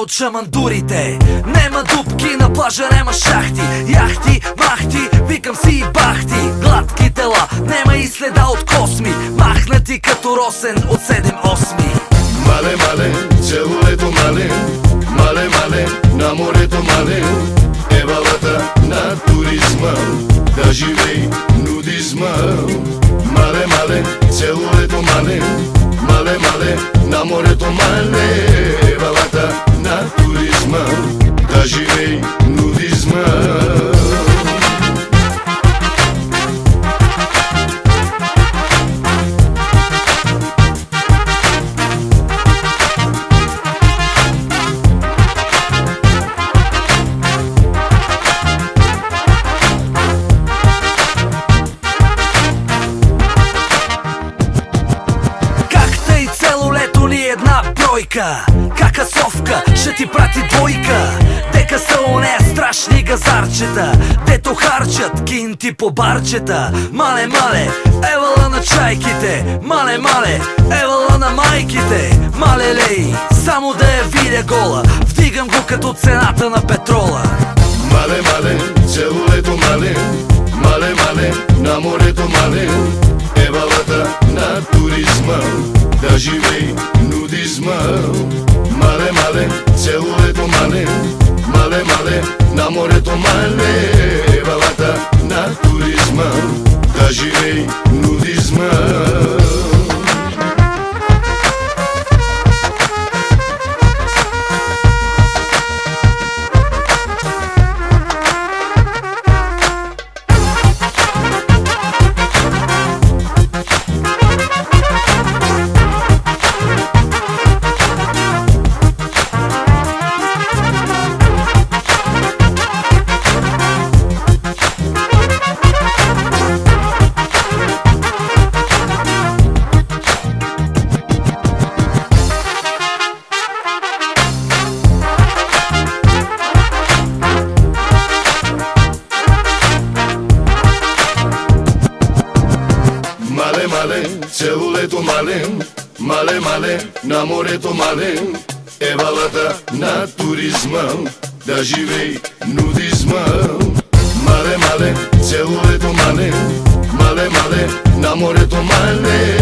от шамандурите. Нема дупки на плажа, нема шахти, яхти, махти, викам си и бахти. Гладки тела, нема и следа от косми, махнати като росен от 7-8. Мале, мале, цело лето мале, мале, мале, на морето мале, евалата на туризма, да живей нудизма. Мале, мале, цело лето мале, мале, мале, на морето мале, евалата на туризма, да живей нудизма. Какасовка ще ти прати двойка. Дека са оне страшни газарчета, дето харчат кинти по барчета. Мале, мале, евала на чайките, мале, мале, евала на майките. Мале, лей, само да я видя гола, вдигам го като цената на петрола. Мале, мале, цело лето мале, мале, мале, на морето мале, евалата на туризма, да живей нудизма. Мале, мале, цело лето мале, мале, мале, на морето мале, евалата на туризма, да живей нудизма. Мале, мале, цело лето мале, мале, мале, на морето мале, евалата на туризма, да живей нудизма. Мале, мале, цело лето мале, мале, мале, на морето мале,